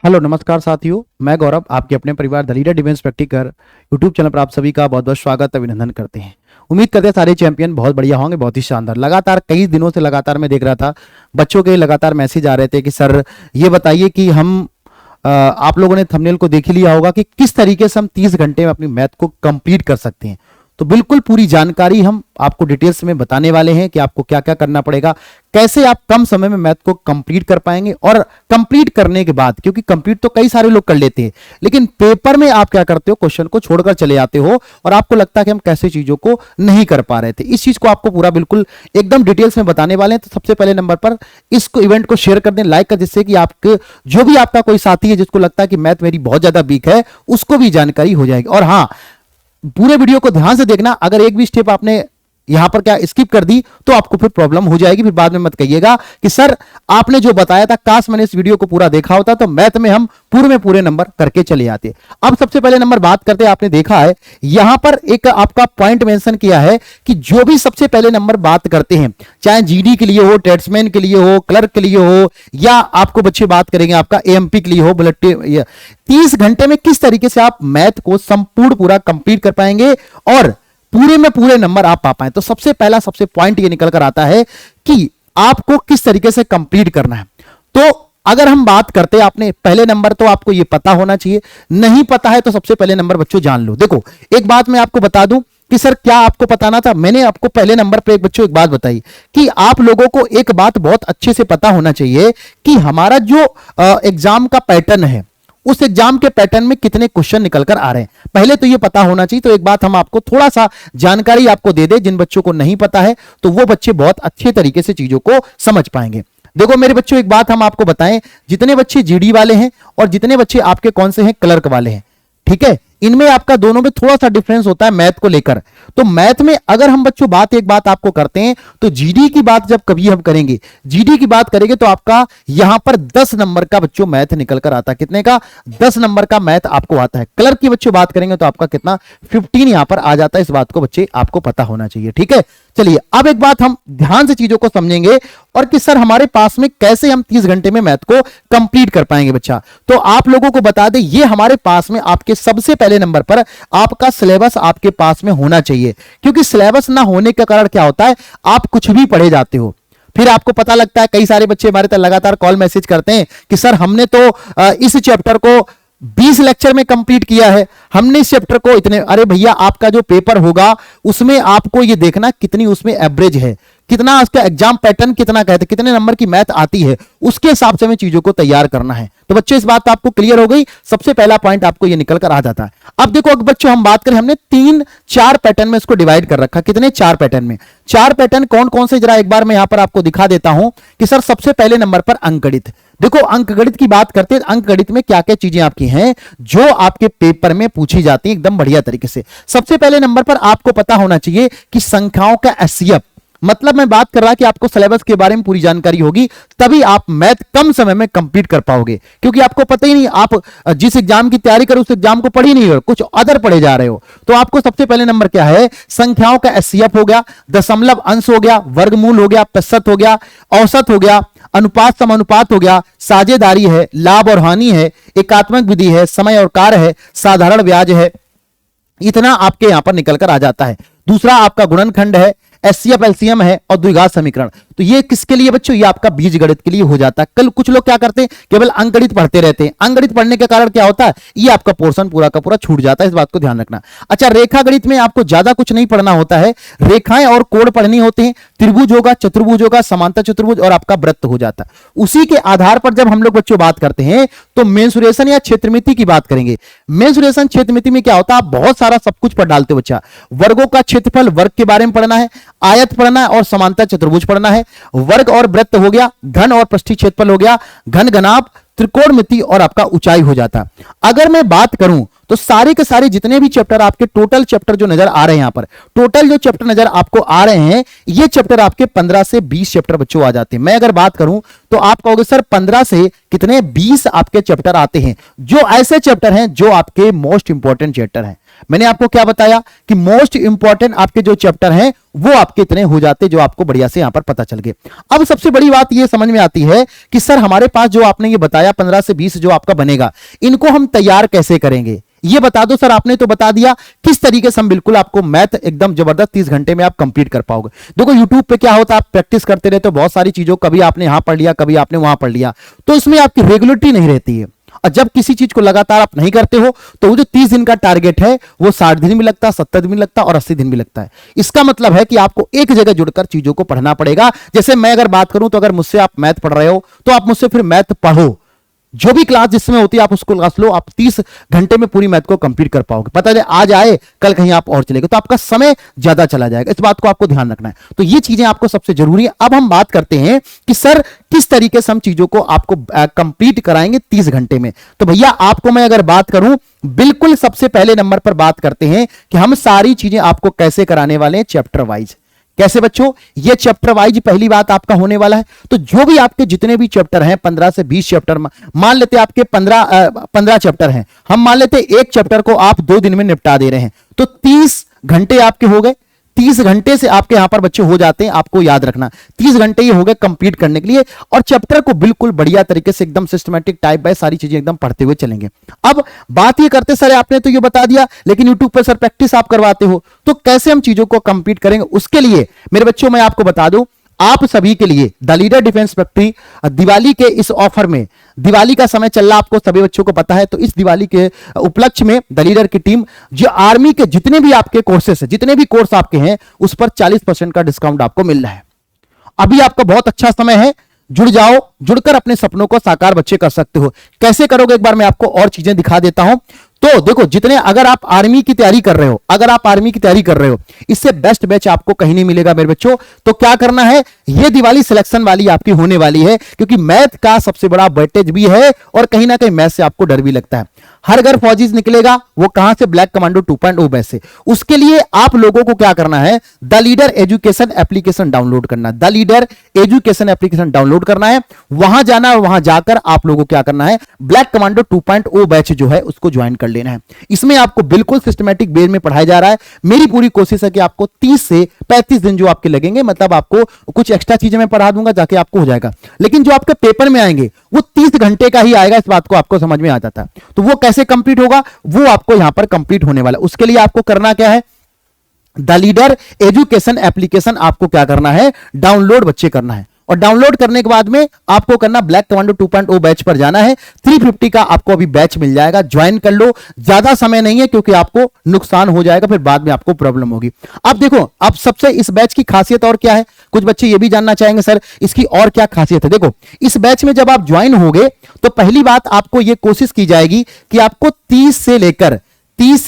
Hello नमस्कार साथियों, मैं गौरव आपके अपने परिवार the leader defence practical YouTube channel पर आप सभी का बहुत बहुत स्वागत अभिनंदन करते हैं। उम्मीद करते हैं सारे चैंपियन बहुत बढ़िया होंगे, बहुत ही शानदार। लगातार कई दिनों से लगातार मैं देख रहा था बच्चों के लगातार मैसेज आ रहे थे कि सर ये बताइए कि हम आप लोगों ने थंबनेल को देख ही लिया होगा कि किस तरीके से हम 30 घंटे में अपनी मैथ को कंप्लीट कर सकते हैं। तो बिल्कुल पूरी जानकारी हम आपको डिटेल्स में बताने वाले हैं कि आपको क्या क्या करना पड़ेगा, कैसे आप कम समय में मैथ को कंप्लीट कर पाएंगे। और कंप्लीट करने के बाद, क्योंकि कंप्लीट तो कई सारे लोग कर लेते हैं, लेकिन पेपर में आप क्या करते हो, क्वेश्चन को छोड़कर चले आते हो और आपको लगता है कि हम कैसे चीजों को नहीं कर पा रहे थे। इस चीज को आपको पूरा बिल्कुल एकदम डिटेल्स में बताने वाले हैं। तो सबसे पहले नंबर पर इसको इवेंट को शेयर कर दें, लाइक कर, जिससे कि आपके जो भी आपका कोई साथी है जिसको लगता है कि मैथ मेरी बहुत ज्यादा वीक है, उसको भी जानकारी हो जाएगी। और हाँ, पूरे वीडियो को ध्यान से देखना। अगर एक भी स्टेप आपने यहां पर क्या स्किप कर दी तो आपको फिर प्रॉब्लम हो जाएगी। फिर बाद में मत कहिएगा कि सर आपने जो बताया था काश मैंने इस वीडियो को पूरा देखा होता, तो मैथ में हम पूरे में पूरे नंबर करके चले आते। अब सबसे पहले नंबर बात करते हैं। आपने देखा है यहां पर एक आपका पॉइंट मेंशन किया है कि जो भी सबसे पहले नंबर बात करते हैं, चाहे जीडी के लिए हो, ट्रेड्समैन के लिए हो, क्लर्क के लिए हो, या आपको बच्चे बात करेंगे आपका एएमपी के लिए हो, 30 घंटे में किस तरीके से आप मैथ को संपूर्ण पूरा कंप्लीट कर पाएंगे और पूरे में पूरे नंबर आप पा पाए। तो सबसे पॉइंट ये निकल कर आता है कि आपको किस तरीके से कंप्लीट करना है। तो अगर हम बात करते हैं, आपने पहले नंबर तो आपको ये पता होना चाहिए, नहीं पता है तो सबसे पहले नंबर बच्चों जान लो। देखो एक बात मैं आपको बता दूं कि सर क्या आपको पताना था, मैंने आपको पहले नंबर पे एक बच्चों एक बात बताई कि आप लोगों को एक बात बहुत अच्छे से पता होना चाहिए कि हमारा जो एग्जाम का पैटर्न है, उस एग्जाम के पैटर्न में कितने क्वेश्चन निकल कर आ रहे हैं, पहले तो ये पता होना चाहिए। तो एक बात हम आपको थोड़ा सा जानकारी आपको दे दे, जिन बच्चों को नहीं पता है तो वो बच्चे बहुत अच्छे तरीके से चीजों को समझ पाएंगे। देखो मेरे बच्चों, एक बात हम आपको बताएं, जितने बच्चे जीडी वाले हैं और जितने बच्चे आपके कौन से हैं क्लर्क वाले हैं, ठीक है, इनमें आपका दोनों में थोड़ा सा डिफरेंस होता है मैथ को लेकर। तो मैथ में अगर हम बच्चों एक बात आपको करते हैं, तो जीडी की बात जब कभी हम करेंगे, जीडी की बात करेंगे तो आपका यहां पर 10 नंबर का बच्चों मैथ निकल कर आता है। कितने का? 10 नंबर का मैथ आपको आता है। क्लर्क की बच्चों बात करेंगे तो आपका कितना? 15 यहां पर आ जाता है। इस बात को बच्चे आपको पता होना चाहिए, ठीक है। चलिए अब एक बात हम ध्यान से चीजों को समझेंगे और कि सर हमारे पास में कैसे हम 30 घंटे में मैथ को कंप्लीट कर पाएंगे बच्चा। तो आप लोगों को बता दें, ये हमारे पास में आपके सबसे पहले नंबर पर आपका सिलेबस आपके पास में होना चाहिए, क्योंकि सिलेबस ना होने का कारण क्या होता है, आप कुछ भी पढ़े जाते हो, फिर आपको पता लगता है। कई सारे बच्चे हमारे तक लगातार कॉल मैसेज करते हैं कि सर हमने तो इस चैप्टर को 20 लेक्चर में कंप्लीट किया है, हमने इस चैप्टर को इतने। अरे भैया, आपका जो पेपर होगा उसमें आपको ये देखना कितनी उसमें एवरेज है, कितना उसका एग्जाम पैटर्न कितना कहते हैं, कितने नंबर की मैथ आती है, उसके हिसाब से हमें चीजों को तैयार करना है। तो बच्चे इस बात आपको क्लियर हो गई। सबसे पहला पॉइंट आपको ये निकल कर आ जाता है। अब देखो अब बच्चों हम बात करें, हमने 3-4 पैटर्न में इसको डिवाइड कर रखा। कितने? 4 पैटर्न में। 4 पैटर्न कौन कौन से, जरा एक बार मैं यहां पर आपको दिखा देता हूं कि सर सबसे पहले नंबर पर अंकगणित। देखो अंकगणित की बात करते हैं, अंकगणित में क्या क्या चीजें आपकी हैं जो आपके पेपर में पूछी जाती है एकदम बढ़िया तरीके से। सबसे पहले नंबर पर आपको पता होना चाहिए कि संख्याओं का एचसीएफ, मतलब मैं बात कर रहा कि आपको सिलेबस के बारे में पूरी जानकारी होगी, तभी आप मैथ कम समय में कंप्लीट कर पाओगे। क्योंकि आपको पता ही नहीं, आप जिस एग्जाम की तैयारी करो उस एग्जाम को पढ़ ही नहीं हो, कुछ अदर पढ़े जा रहे हो। तो आपको सबसे पहले नंबर क्या है, संख्याओं का एचसीएफ हो गया, दशमलव अंश हो गया, वर्गमूल हो गया, प्रतिशत हो गया, औसत हो गया, अनुपात समानुपात हो गया, साझेदारी है, लाभ और हानि है, एकात्मक विधि है, समय और कार्य है, साधारण ब्याज है। इतना आपके यहां पर निकल कर आ जाता है। दूसरा आपका गुणनखंड है, एचसीएफ एलसीएम है और द्विघात समीकरण। तो ये किसके लिए बच्चों, ये आपका बीजगणित के लिए हो जाता है। कल कुछ लोग क्या करते हैं, केवल अंकगणित पढ़ते रहते हैं। अंकगणित पढ़ने के कारण क्या होता है, ये आपका पोर्शन पूरा का पूरा छूट जाता है। इस बात को ध्यान रखना। अच्छा, रेखा गणित में आपको ज्यादा कुछ नहीं पढ़ना होता है, रेखाएं और कोण पढ़नी होते हैं। त्रिभुज होगा, चतुर्भुज होगा, समांतर चतुर्भुज और आपका वृत्त हो जाता है। उसी के आधार पर जब हम लोग बच्चों बात करते हैं तो मेंसुरेशन या क्षेत्रमिति की बात करेंगे। मेंसुरेशन क्षेत्रमिति में क्या होता है, आप बहुत सारा सब कुछ पढ़ डालते हो बच्चा। वर्गों का क्षेत्रफल, वर्ग के बारे में पढ़ना है, आयत पढ़ना है और समांतर चतुर्भुज पढ़ना है। वर्ग और वृत्त हो गया, घन और पृष्ठीय क्षेत्रफल हो गया, घन घनाभ, त्रिकोणमिति और आपका ऊंचाई हो जाता। अगर मैं बात करूं तो सारे के सारे जितने भी चैप्टर आपके, टोटल चैप्टर जो नजर आ रहे हैं यहां पर, टोटल जो चैप्टर नजर आपको आ रहे हैं, ये चैप्टर आपके 15 से 20 चैप्टर बच्चों आ जाते हैं। मैं अगर बात करूं तो आप कहोगे सर 15 से कितने, 20 आपके चैप्टर आते हैं, जो ऐसे चैप्टर हैं जो आपके मोस्ट इंपॉर्टेंट चैप्टर हैं। मैंने आपको क्या बताया कि मोस्ट इंपॉर्टेंट आपके जो चैप्टर हैं वो आपके इतने हो जाते जो आपको बढ़िया से यहां पर पता चल गए। अब सबसे बड़ी बात ये समझ में आती है कि सर हमारे पास जो आपने ये बताया 15 से 20 जो आपका बनेगा, इनको हम तैयार कैसे करेंगे ये बता दो। सर आपने तो बता दिया किस तरीके से हम बिल्कुल आपको मैथ एकदम जबरदस्त 30 घंटे में आप कंप्लीट कर पाओगे। देखो यूट्यूब पे क्या होता है, आप प्रैक्टिस करते रहते हो बहुत सारी चीजों, कभी आपने यहां पढ़ लिया, कभी आपने वहां पढ़ लिया, तो इसमें आपकी रेगुलरिटी नहीं रहती है। और जब किसी चीज को लगातार आप नहीं करते हो तो वो जो 30 दिन का टारगेट है वो 60 दिन भी लगता है, 70 दिन भी लगता है और 80 दिन भी लगता है। इसका मतलब है कि आपको एक जगह जुड़कर चीजों को पढ़ना पड़ेगा। जैसे मैं अगर बात करूं तो अगर मुझसे आप मैथ पढ़ रहे हो तो आप मुझसे फिर मैथ पढ़ो, जो भी क्लास जिसमें होती है आप उसको क्लास लो, आप 30 घंटे में पूरी मैथ को कंप्लीट कर पाओगे। पता है आज आए कल कहीं आप और चले गए तो आपका समय ज्यादा चला जाएगा, इस बात को आपको ध्यान रखना है। तो ये चीजें आपको सबसे जरूरी है। अब हम बात करते हैं कि सर किस तरीके से हम चीजों को आपको कंप्लीट कराएंगे 30 घंटे में। तो भैया आपको मैं अगर बात करूं, बिल्कुल सबसे पहले नंबर पर बात करते हैं कि हम सारी चीजें आपको कैसे कराने वाले हैं, चैप्टर वाइज। कैसे बच्चों, ये चैप्टर वाइज पहली बात आपका होने वाला है। तो जो भी आपके जितने भी चैप्टर हैं 15 से 20 चैप्टर, मान लेते आपके 15 चैप्टर हैं, हम मान लेते एक चैप्टर को आप 2 दिन में निपटा दे रहे हैं, तो 30 घंटे आपके हो गए। 30 घंटे से आपके यहां पर बच्चे हो जाते हैं, आपको याद रखना 30 घंटे ये हो गए कंप्लीट करने के लिए। और चैप्टर को बिल्कुल बढ़िया तरीके से एकदम सिस्टमैटिक टाइप बाय सारी चीजें एकदम पढ़ते हुए चलेंगे। अब बात ये करते सर आपने तो ये बता दिया, लेकिन यूट्यूब पर सर प्रैक्टिस आप करवाते हो, तो कैसे हम चीजों को कंप्लीट करेंगे। उसके लिए मेरे बच्चों मैं आपको बता दूं, आप सभी के लिए the leader defence factory Diwali के इस ऑफर में, दिवाली का समय चल रहा आपको सभी बच्चों को पता है, तो इस दिवाली के उपलक्ष्य में द लीडर की टीम जो आर्मी के जितने भी आपके कोर्सेस है, जितने भी कोर्स आपके हैं, उस पर 40% का डिस्काउंट आपको मिल रहा है। अभी आपका बहुत अच्छा समय है, जुड़ जाओ, जुड़कर अपने सपनों को साकार बच्चे कर सकते हो। कैसे करोगे एक बार मैं आपको और चीजें दिखा देता हूं। तो देखो, जितने अगर आप आर्मी की तैयारी कर रहे हो, अगर आप आर्मी की तैयारी कर रहे हो, इससे बेस्ट बैच आपको कहीं नहीं मिलेगा मेरे बच्चों। तो क्या करना है, ये दिवाली सिलेक्शन वाली आपकी होने वाली है, क्योंकि मैथ का सबसे बड़ा वेटेज भी है और कहीं ना कहीं मैथ से आपको डर भी लगता है। हर घर फौजी निकलेगा, वो कहां से, ब्लैक कमांडो 2.0 बैच से। उसके लिए आप लोगों को क्या करना है, the leader education application download करना, the leader education application download करना है, वहां जाना है, वहां जाकर आप लोगों को क्या करना है, ब्लैक कमांडो 2.0 बैच जो है उसको ज्वाइन कर लेना है। इसमें आपको बिल्कुल सिस्टमैटिक वे में पढ़ाया जा रहा है। मेरी पूरी कोशिश है कि आपको 30 से 35 दिन जो आपके लगेंगे, मतलब आपको कुछ एक्स्ट्रा चीजें मैं पढ़ा दूंगा, जाके आपको हो जाएगा। लेकिन जो आपके पेपर में आएंगे वो 30 घंटे का ही आएगा, इस बात को आपको समझ में आ जाता है। तो वो कैसे कंप्लीट होगा, वो आपको यहां पर कंप्लीट होने वाला है। उसके लिए आपको करना क्या है, द लीडर एजुकेशन एप्लीकेशन आपको क्या करना है, डाउनलोड बच्चे करना है। और डाउनलोड करने के बाद में आपको करना, ब्लैक कमांडो 2.0 बैच पर जाना है। 350 का आपको अभी बैच मिल जाएगा, ज्वाइन कर लो। ज्यादा समय नहीं है, क्योंकि आपको नुकसान हो जाएगा, फिर बाद में आपको प्रॉब्लम होगी। अब देखो, अब सबसे इस बैच की खासियत और क्या है, कुछ बच्चे ये भी जानना चाहेंगे सर इसकी और क्या खासियत है। देखो, इस बैच में जब आप ज्वाइन होगे तो पहली बात आपको यह कोशिश की जाएगी कि आपको 30 से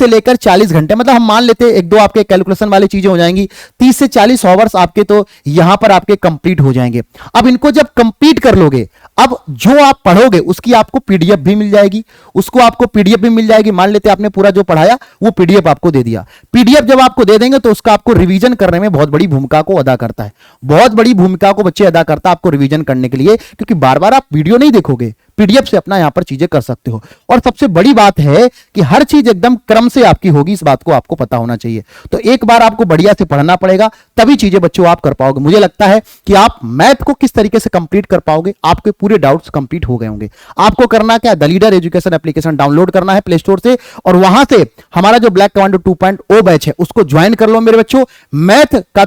लेकर 40 घंटे, मतलब हम मान लेते हैं एक दो आपके कैलकुलेशन वाली चीजें हो जाएंगी, 30 से 40 आवर्स आपके तो यहां पर आपके कंप्लीट हो जाएंगे। अब इनको जब कंप्लीट कर लोगे, अब जो आप पढ़ोगे उसकी आपको पीडीएफ भी मिल जाएगी, उसको आपको पीडीएफ भी मिल जाएगी। मान लेते आपने पूरा जो पढ़ाया वो पीडीएफ आपको दे दिया, पीडीएफ जब आपको दे देंगे तो उसका आपको रिवीजन करने में बहुत बड़ी भूमिका को अदा करता है, बहुत बड़ी भूमिका को बच्चे अदा करता है आपको रिवीजन करने के लिए, क्योंकि बार बार आप वीडियो नहीं देखोगे, पीडीएफ से अपना यहां पर चीजें कर सकते हो। और सबसे बड़ी बात है कि हर चीज एकदम क्रम से आपकी होगी, इस बात को आपको पता होना चाहिए। तो एक बार आपको बढ़िया से पढ़ना पड़ेगा, तभी चीजें बच्चों आप कर पाओगे। मुझे लगता है कि आप मैथ को किस तरीके से कंप्लीट कर पाओगे, आपके पूरे डाउट्स कंप्लीट हो गए होंगे। आपको करना क्या है, the leader education application download करना है प्ले स्टोर से, और वहां से हमारा जो ब्लैक कमांडो 2.0 बैच है उसको ज्वाइन कर लो मेरे बच्चों। मैथ का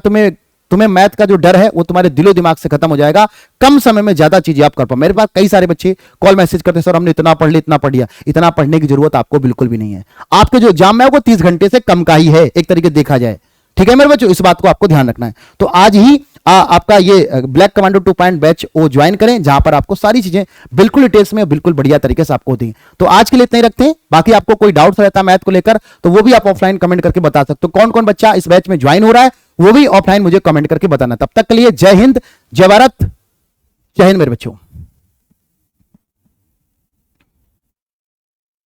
तुम्हें मैथ का जो डर है वो तुम्हारे दिलो दिमाग से खत्म हो जाएगा। कम समय में ज्यादा चीजें आप कर पाओ। मेरे पास कई सारे बच्चे कॉल मैसेज करते, सर हमने इतना पढ़ लिया, इतना पढ़ लिया। इतना पढ़ने की जरूरत आपको बिल्कुल भी नहीं है। आपके जो एग्जाम है वो 30 घंटे से कम का ही है, एक तरीके देखा जाए। ठीक है मेरे बच्चों, इस बात को आपको ध्यान रखना है। तो आज ही आपका ये ब्लैक कमांडो 2.0 बैच वो ज्वाइन करें, जहां पर आपको सारी चीजें बिल्कुल डिटेल्स में बिल्कुल बढ़िया तरीके से आपको होती हैं। तो आज के लिए इतना ही रखते हैं। बाकी आपको कोई डाउट्स रहता है मैथ को लेकर तो वो भी आप ऑफलाइन कमेंट करके बता सकते हो। कौन कौन बच्चा इस बैच में ज्वाइन हो रहा है वो भी ऑफलाइन मुझे कमेंट करके बताना। तब तक के लिए जय हिंद, जय भारत, जय हिंद मेरे बच्चों।